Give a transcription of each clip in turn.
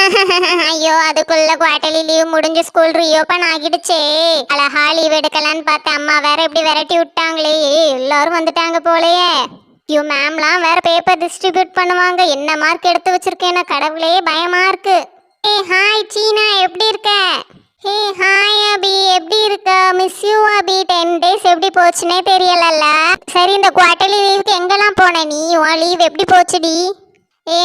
ஐயோ அதுக்குள்ள quarterly leave முடிஞ்சு ஸ்கூல் ரீஓபன் ஆகிடுச்சே. அழகா லீவ் எடுக்கலான்னு பார்த்தேன். அம்மா வேற இப்படி விரட்டி விட்டாங்களே. எல்லாரும் வந்துட்டாங்க போலயே. ஐயோ மேம்லாம் வேற பேப்பர் டிஸ்ட்ரிபியூட் பண்ணுவாங்க. என்ன மார்க் எடுத்து வச்சிருக்கேன்னு கடவுளே பயமா இருக்கு. ஹாய் சீனா, எப்படி இருக்க? ஹே ஹாய் அபி, எப்படி இருக்க? Miss you Abhi. 10 டேஸ் எப்படி போச்சுனே தெரியலல்ல. சரி, இந்த குவார்டர்லி லீவுக்கு எங்கெல்லாம் போன நீ? உன் லீவ் எப்படி போச்சுடி?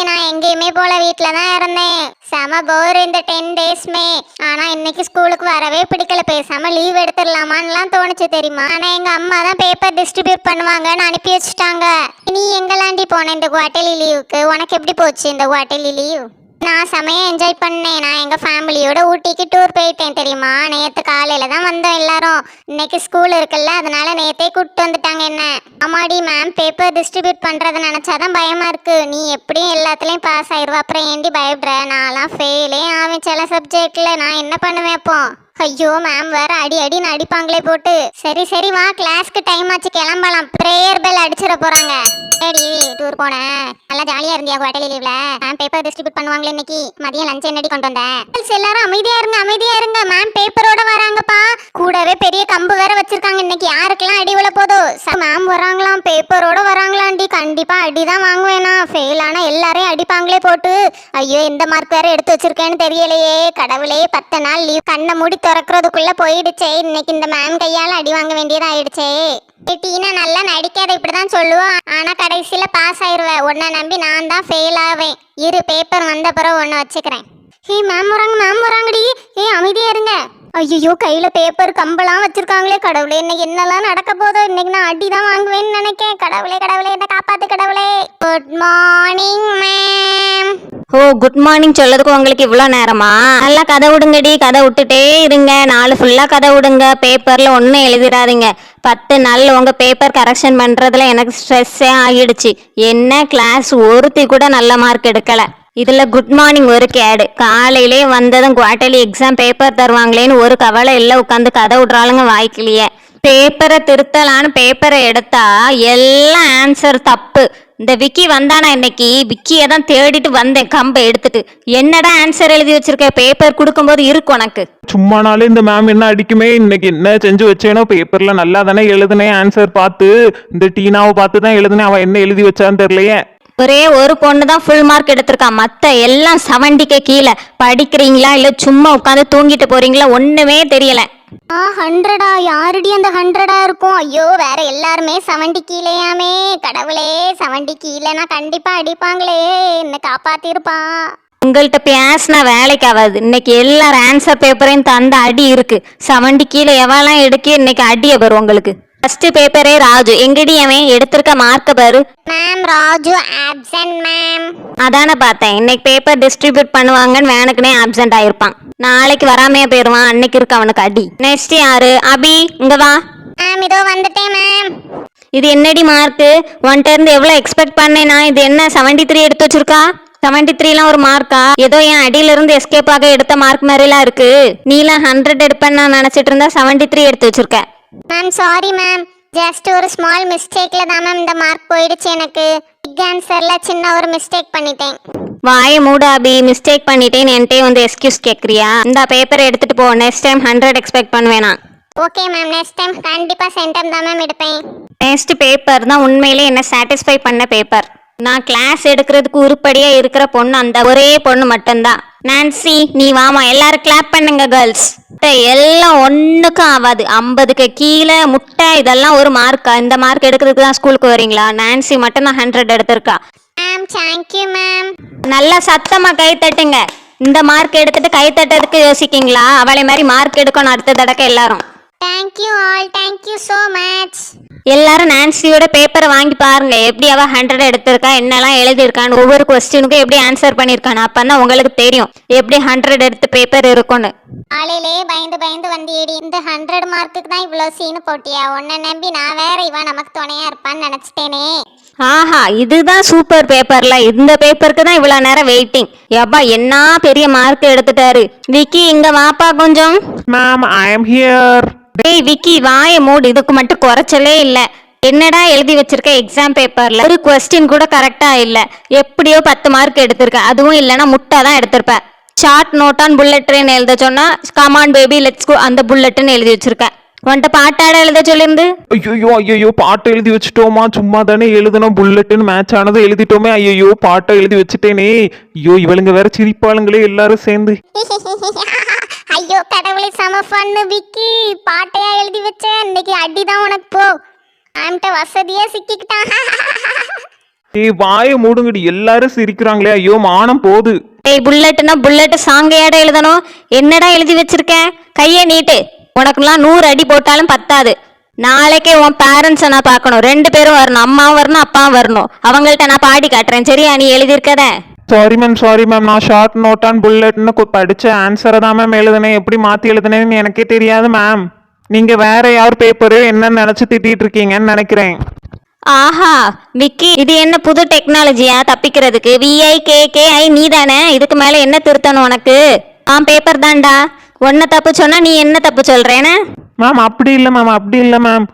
நான் எங்கேயுமே போல, வீட்டில் தான் இருந்தேன். செம போர் இந்த 10 டேஸ்மே. ஆனால் இன்னைக்கு ஸ்கூலுக்கு வரவே பிடிக்கல. பேசாமல் லீவ் எடுத்துடலாமான்லாம் தோணுச்சு தெரியுமா. ஆனால் எங்கள் அம்மா தான் பேப்பர் டிஸ்ட்ரிபியூட் பண்ணுவாங்கன்னு அனுப்பி வச்சுட்டாங்க. நீ எங்கெல்லாண்டி போன இந்த குவார்டர்லி லீவுக்கு? உனக்கு எப்படி போச்சு இந்த குவார்டர்லி லீவ்? நான் செமையாக என்ஜாய் பண்ணேன். நான் எங்கள் ஃபேமிலியோட ஊட்டிக்கு டூர் போயிட்டேன் தெரியுமா. நேற்று காலையில் தான் வந்தோம் எல்லாரும். இன்னைக்கு ஸ்கூல் இருக்குல்ல, அதனால நேற்றே கூப்பிட்டு வந்துட்டாங்க என்ன. ஆமாடி மேம், பேப்பர் டிஸ்ட்ரிபியூட் பண்ணுறதை நினச்சாதான் பயமாக இருக்குது. நீ எப்படியும் எல்லாத்துலேயும் பாஸ் ஆயிடுவா, அப்புறம் ஏண்டி பயப்படுற? நான்லாம் ஃபெயிலே ஆவேன் சில சப்ஜெக்டில். நான் என்ன பண்ணுவேன் அப்போ? ஐயோ மேம் வேற அடி அடின்னு அடிப்பாங்களே போட்டு. சரி சரி வா, கிளாஸ்க்கு டைம் ஆச்சு, கிளம்பலாம். ப்ரேயர் பெல் அடிச்சிட போறாங்க. சரி, டூர் போனேன், நல்லா ஜாலியா இருந்தியா குவார்டர்லி லீவ்ல? மேம் பேப்பர் டிஸ்ட்ரிபியூட் பண்ணுவாங்களே இன்னைக்கு. மதியம் லஞ்ச் என்னடி கொண்டு வந்தேன்? எல்லாரும் அமைதியா இருங்க, அமைதியா இருங்க. மேம் பேப்பரோட வராங்கப்பா. கூடவே பெரிய கம்பு வேற வச்சிருக்காங்க. இன்னைக்கு யாருக்கெல்லாம் அடி விழ போதோ? மேம் வராங்களாம், பேப்பரோட வராங்களாண்டி. கண்டிப்பா அடிதான் வாங்குவேனா. ஃபெயில் ஆனா எல்லாரையும் அடிப்பாங்களே போட்டு. ஐயோ இந்த மார்க் வேற எடுத்து வச்சிருக்கேன்னு தெரியலையே. கடவுளே, 10 நாள் லீவ் கண்ணை மூடி திறக்கிறதுக்குள்ள போயிடுச்சே. இன்னைக்கு இந்த மேம் கையால அடி வாங்க வேண்டியதாயிடுச்சே. டீனா நல்லா நடிக்காத, இப்படிதான் சொல்லுவோம். ஆனா கடைசியில பாஸ் ஆயிருவேன். உன்னை நம்பி நான் தான் ஃபெயில் ஆவேன். இரு பேப்பர் வந்த பிறகு ஒன்னு வச்சுக்கிறேன். மேம் வராங்க, மேம் வராங்கடி. அமைதியா இருங்க. ஐயோ கையில பேப்பர் கம்பெல்லாம் வச்சிருக்காங்களே. கடவுளே, இன்னைக்கு என்னெல்லாம் நடக்க போதோ. இன்னைக்கு நான் அடி தான் வாங்குவேன்னு நினைக்கேன். கடவுளே கடவுளே, என்ன காப்பாத்து கடவுளே. Good morning ma'am. ஓ, குட் மார்னிங் சொல்லதுக்கு உங்களுக்கு இவ்வளோ நேரமா? நல்லா கதை விடுங்கடி, கதை விட்டுட்டே இருங்க. நாலு ஃபுல்லாக கதை விடுங்க. பேப்பரில் ஒன்றும் எழுதிடாதீங்க. 10 நாள் உங்கள் பேப்பர் கரெக்ஷன் பண்ணுறதுல எனக்கு ஸ்ட்ரெஸ்ஸே ஆகிடுச்சு. என்ன கிளாஸ் ஒருத்தி கூட நல்ல மார்க் எடுக்கலை. இதில் குட் மார்னிங் ஒரு கேடு. காலையிலே வந்ததும் குவார்டர்லி எக்ஸாம் பேப்பர் தருவாங்களேன்னு ஒரு கவலை இல்லை. உட்காந்து கதை விட்றாளுங்க வாய்க்கிலேயே. பேப்பரை திருத்தலான்னு பேப்பரை எடுத்தா எல்லாம் ஆன்சர் தப்பு. இந்த விக்கி வந்தானா இன்னைக்கு? விக்கியை தான் தேடிட்டு வந்தேன் கம்பை எடுத்துட்டு. என்னடா ஆன்சர் எழுதி வச்சிருக்க? பேப்பர் கொடுக்கும்போது இருக்கு உனக்கு. சும்மானாலே இந்த மேம் என்ன அடிக்குமே. இன்னைக்கு என்ன செஞ்சு வச்சேனோ? பேப்பர்ல நல்லா தானே எழுதுனேன். ஆன்சர் பார்த்து இந்த டீனாவை பார்த்து தான் எழுதுனேன். அவன் என்ன எழுதி வச்சான்னு தெரியலையே. ஒரே ஒரு பொண்ணு தான் ஃபுல் மார்க் எடுத்திருக்கான். மற்ற எல்லாம் 70க்கு கீழே. படிக்கிறீங்களா இல்லை சும்மா உட்காந்து தூங்கிட்டு போறீங்களா? ஒண்ணுமே தெரியல. 100ஆ? யாருடி அந்த 100ஆ இருக்கும்? ஐயோ வேற எல்லாருமே 70 கீழேயாமே. கடவுளே, 70 கீழேனா கண்டிப்பா அடிப்பாங்களே. என்ன காப்பாத்திருப்பான். உங்கள்கிட்ட பேசினா வேலைக்கு ஆகாது. இன்னைக்கு எல்லாரும் ஆன்சர் பேப்பரையும் தந்த அடி இருக்கு. 70 கீழே எவெல்லாம் எடுக்க இன்னைக்கு அடிய வரும் உங்களுக்கு. ஃபர்ஸ்ட் பேப்பரே ராஜு. எங்கடி அவன் எடுத்திருக்க மார்க்க பாரு. Ma'am Raju absent ma'am. அதானே பார்த்தேன். இன்னைக்கு பேப்பர் டிஸ்ட்ரிபியூட் பண்ணுவாங்கன்னு வேனுக்குனே ஆப்சென்ட் ஆயிருப்பான். நாளைக்கு வராமையே போயிருவான். அன்னைக்கு இருக்கு அவனுக்கு அடி. நெக்ஸ்ட் யாரு? அபி, இங்க வா. மேம் இதோ வந்துட்டேன் மேம். இது என்னடி மார்க்கு? ஒன்ட்ட இருந்து எவ்வளோ எக்ஸ்பெக்ட் பண்ணேனா? இது என்ன 73 எடுத்து வச்சிருக்கா? 73லாம் ஒரு மார்க்கா? ஏதோ என் அடியில இருந்து எஸ்கேப் ஆக எடுத்த மார்க் மாதிரிலாம் இருக்கு. நீலாம் 100 எடுப்பேன்னு நான் நினைச்சிட்டு இருந்தா 73 எடுத்து வச்சிருக்க. மேம் சாரி மேம், ஜஸ்ட் ஒரு ஸ்மால் மிஸ்டேக்ல தான் மேம் இந்த மார்க் போயிடுச்சு எனக்கு. பிக் ஆன்சர்ல சின்ன ஒரு மிஸ்டேக் பண்ணிட்டேன். வாயை மூடு அபி. மிஸ்டேக் பண்ணிட்டேன்னு என்கிட்டே வந்து எக்ஸ்கியூஸ் கேட்குறியா? இந்த பேப்பரை எடுத்துட்டு போ. நெக்ஸ்ட் டைம் 100 எக்ஸ்பெக்ட் பண்ணுவேனா? ஓகே மேம், நெக்ஸ்ட் டைம் கண்டிப்பா சென்டம் தான் மேம் எடுப்பேன். நெக்ஸ்ட் பேப்பர் தான் உண்மையிலே என்ன சாட்டிஸ்ஃபை பண்ண பேப்பர். நான் கிளாஸ் எடுக்கிறதுக்கு உருப்படியா இருக்கிற பொண்ணு அந்த ஒரே பொண்ணு மட்டும்தான். நான்சி, நீ வாமா. எல்லாரும் கிளாப் பண்ணுங்க கேர்ள்ஸ். எல்லாம் ஒண்ணுக்கும் ஆகாது. 50க்கு கீழே முட்டை இதெல்லாம் ஒரு மார்க்கா? இந்த மார்க் எடுக்கிறதுக்கு தான் ஸ்கூலுக்கு வரீங்களா? நான்சி மட்டும் தான் 100 எடுத்திருக்கா. Ma'am thank you ma'am. நல்லா சத்தமா கை தட்டுங்க. இந்த மார்க் எடுத்துட்டு கை தட்டதுக்கு யோசிக்கீங்களா? அவளை மாதிரி மார்க் எடுக்கணும் அடுத்த தடக்க எல்லாரும். Thank you all, thank you so much. எல்லாரும் நான்சியோட பேப்பரை வாங்கி பாருங்க. எப்படி அவ 100 எடுத்திருக்கா, என்னெல்லாம் எழுதியிருக்கான்னு, ஒவ்வொரு கொஸ்டினுக்கும் எப்படி ஆன்சர் பண்ணியிருக்கான்னு. அப்பதான் உங்களுக்கு தெரியும் எப்படி 100 எடுத்து பேப்பர் இருக்கும்னு. காலையிலே பயந்து பயந்து வந்தியடி. இந்த 100 மார்க்குக்கு தான் இவ்வளோ சீனு போட்டியா? உன்னை நம்பி நான் வேற இவன் நமக்கு துணையா இருப்பான்னு நினைச்சிட்டேனே. ஆஹா, இதுதான் சூப்பர் பேப்பர்ல. இந்த பேப்பருக்கு தான் இவ்வளவு நேரம் வெயிட்டிங். எப்பா என்ன பெரிய மார்க் எடுத்துட்டாரு. விக்கி இங்க வாப்பா கொஞ்சம். Ma'am I am here. டேய் விக்கி, வாய மூடு. இதுக்கு மட்டும் குறைச்சலே இல்ல. என்னடா எழுதி வச்சிருக்க எக்ஸாம் பேப்பர்ல? ஒரு கொஸ்டின் கூட கரெக்டா இல்ல. எப்படியோ 10 மார்க் எடுத்திருக்க. அதுவும் இல்லைன்னா முட்டை தான் எடுத்திருப்ப. Short note on bullet train எழுத சொன்னா கமான் பேபி லெட்ஸ் கோ அந்த புல்லட்னு எழுதி வச்சிருக்கேன். உன்கிட்ட பாட்டாட எழுத சொல்லிருந்து. ஐயோ பாட்டை எழுதி வச்சுட்டோமா? சும்மா தானே எழுதணும். புல்லட்டுன்னு மேட்ச் ஆனதை எழுதிட்டோமே. ஐயோ பாட்டை எழுதி வச்சுட்டேனே. ஐயோ இவளுங்க வேற சிரிப்பாளுங்களே எல்லாரும் சேர்ந்து. ஐயோ கடவுளை செம ஃபன்னு விக்கி, பாட்டையா எழுதி வச்ச, இன்னைக்கு அடிதான் உனக்கு போ. ஆம்ட்ட வசதியா சிக்கிக்கிட்டான். ஏய் வாயை மூடுங்கடி, எல்லாரும் சிரிக்கிறாங்களே. ஐயோ மானம் போகுது. டேய் புல்லட்னா புல்லட் சாங்கையாட எழுதணும். என்னடா எழுதி வச்சிருக்க? கையை நீட்டு. உனக்குலாம் 100 அடி போட்டாலும் பத்தாது. நாளைக்கே உன் பேரண்ட்ஸை நான் பார்க்கணும். 2 பேரும் வரணும். அம்மாவும் வரணும், அப்பாவும் வரணும். அவங்கள்ட்ட நான் பாடி காட்டுறேன். சரியா? நீ எழுதியிருக்கத. சாரி மேம், நான் ஷார்ட் நோட் ஆன் புல்லட்னு படிச்ச ஆன்சரை தான் மேம் எழுதுனேன். எப்படி மாற்றி எழுதுனேன்னு எனக்கே தெரியாது மேம். நீங்கள் வேற யார் பேப்பரு என்னன்னு நினச்சி திட்டிகிட்டு இருக்கீங்கன்னு நினைக்கிறேன். ஆஹா விக்கி, இது என்ன புது டெக்னாலஜியா தப்பிக்கிறதுக்கு? VIKKI நீ தானே. இதுக்கு மேலே என்ன திருத்தணும் உனக்கு? பேப்பர் தான்டா. ஒன்ன தப்பு சொன்னா நீ என்ன தப்பு சொல்றேன்னு? மேம் அப்படி இல்லை மேம்.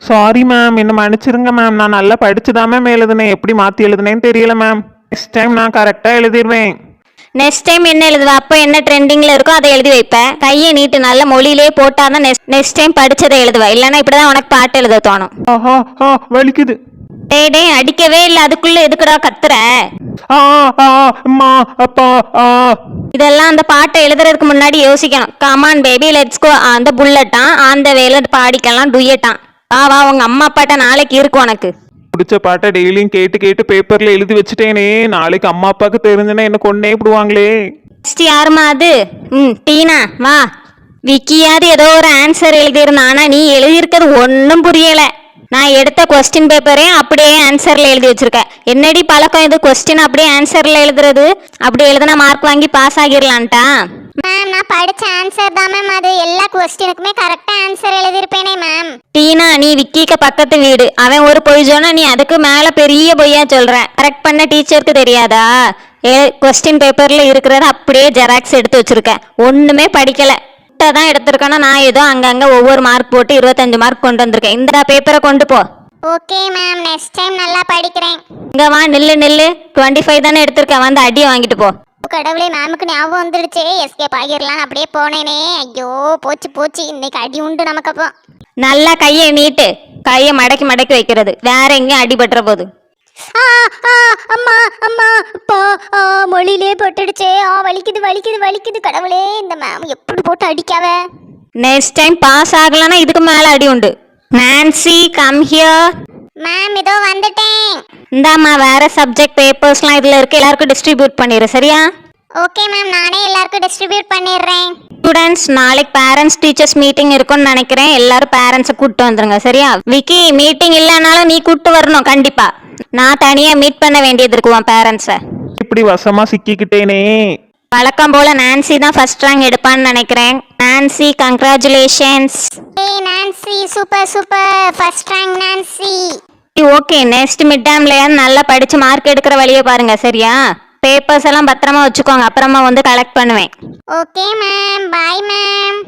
சாரி மேம், என்ன மன்னிச்சிருங்க மேம். நான் நல்லா படிச்சுதான் மேம் எழுதுனேன். எப்படி மாற்றி எழுதுனேன்னு தெரியல மேம். நெக்ஸ்ட் டைம் நான் கரெக்டாக எழுதிடுவேன். நெக்ஸ்ட் டைம் என்ன எழுதுவ? அப்போ என்ன ட்ரெண்டிங்கில் இருக்கோ அதை எழுதி வைப்பேன். கையை நீட்டு நல்ல மொழியிலே போட்டால் தான் நெக்ஸ்ட் டைம் படித்ததை எழுதுவேன். இல்லைன்னா இப்படி தான் உனக்கு பாட்டு எழுத தோணும். ஆஹா வலிக்குது. டேய் அடிக்கவே இல்லை, அதுக்குள்ளே எதுக்குடா கத்துற? அம்மா அப்பா. இதெல்லாம் அந்த பாட்டை எழுதுறதுக்கு முன்னாடி யோசிக்கணும். கமான் பேபி லெட்ஸ் கோ அந்த புல்லட்டான் அந்த வேலை பாடிக்கலாம் டுயட்டான். வா உங்க அம்மா அப்பாட்ட நாளைக்கு இருக்கு உனக்கு. பிடிச்ச பாட்டை டெய்லியும் கேட்டு பேப்பர்ல எழுதி வச்சுட்டேனே. நாளைக்கு அம்மா அப்பாவுக்கு தெரிஞ்சுன்னா என்ன கொன்னே விடுவாங்களே. யாருமா அது? டீனா வா. விக்கியாவது ஏதோ ஒரு ஆன்சர் எழுதியிருந்தான். ஆனா நீ எழுதியிருக்கிறது ஒன்றும் புரியல. நான் எடுத்த கொஸ்டின் பேப்பரே அப்படியே ஆன்சர்ல எழுதி வச்சிருக்கேன். என்னடி பழக்கம் இது? கொஸ்டின் அப்படியே ஆன்சர்ல எழுதுறது. அப்படி எழுதுனா மார்க் வாங்கி பாஸ் ஆகிடலான்ட்டா? மேம் நான் படிச்ச ஆன்சர் தான் மேம் அது. எல்லா கொஸ்டினுக்குமே கரெக்டா ஆன்சர் எழுதிருப்பேனே மேம். டீனா நீ விக்கிக்கு பக்கத்து வீடு. அவன் ஒரு பொய் சொன்னா நீ அதுக்கு மேல பெரிய பொய்யா சொல்ற. கரெக்ட் பண்ண டீச்சருக்கு தெரியாதா? கொஸ்டின் பேப்பர்ல இருக்கிறத அப்படியே ஜெராக்ஸ் எடுத்து வச்சிருக்கேன். ஒண்ணுமே படிக்கல. தான் எடுத்திருக்கேன்னா நான் ஏதோ அங்கங்க ஒவ்வொரு மார்க் போட்டு 25 மார்க் கொண்டு வந்திருக்கேன். இந்த பேப்பரை கொண்டு போ. ஓகே மேம், நெக்ஸ்ட் டைம் நல்லா படிக்கிறேன். இங்க வா, நில்லு. 25 தானே எடுத்திருக்கேன். வந்து அடியை வாங்கிட்டு போ. கடவுளே, மேமுக்கு ஞாபகம் வந்துடுச்சு. எஸ்கேப் ஆகிடலாம். அப்படியே போனேனே. ஐயோ போச்சு. இன்னைக்கு அடி உண்டு நமக்கு. அப்போ நல்லா கையை நீட்டு. கையை மடக்கி வைக்கிறது. வேற எங்கேயும் அடிபட்டுற போது. அம்மா அப்பா மொழியிலே போட்டுடுச்சே. வலிக்குது. கடவுளே, இந்த மேம் எப்படி போட்டு அடிக்காவ? நெக்ஸ்ட் டைம் பாஸ் ஆகலன்னா இதுக்கு மேல அடி உண்டு. Nancy come here. மேம் இதோ வந்துட்டேன். இந்தாம்மா வேற சப்ஜெக்ட் பேப்பர்ஸ்லாம் இதுல இருக்கு. எல்லாருக்கும் டிஸ்ட்ரிபியூட் பண்ணிடு. சரியா? ஓகே மேம், நானே எல்லாருக்கும் டிஸ்ட்ரிபியூட் பண்ணிடுறேன். ஸ்டூடெண்ட்ஸ் நாளைக்கு பேரண்ட்ஸ் டீச்சர்ஸ் மீட்டிங் இருக்கும்னு நினைக்கிறேன். எல்லாரும் பேரண்ட்ஸை கூப்பிட்டு வந்துருங்க. சரியா? விக்கி மீட்டிங் இல்லைனாலும் நீ கூப்பிட்டு வரணும் கண்டிப்பா. நான் தனியா மீட் பண்ண வேண்டியது இருக்கு உன் பேரண்ட்ஸை. இப்படி வசமா சிக்கிக்கிட்டேனே. வழக்கம் போல நான்சி தான் ஃபர்ஸ்ட் ரேங்க் எடுப்பான்னு நினைக்கிறேன். Nancy congratulations. ஏய் Nancy, super first rank Nancy. Okay, next mid டேர்ம்ல நல்லா படிச்சு மார்க் எடுக்கிற வழியை பாருங்க. சரியா? பேப்பர்ஸ் எல்லாம் பத்திரமா வச்சுக்கோங்க. அப்புறமா வந்து கலெக்ட் பண்ணுவேன். Okay ma'am, by ma'am.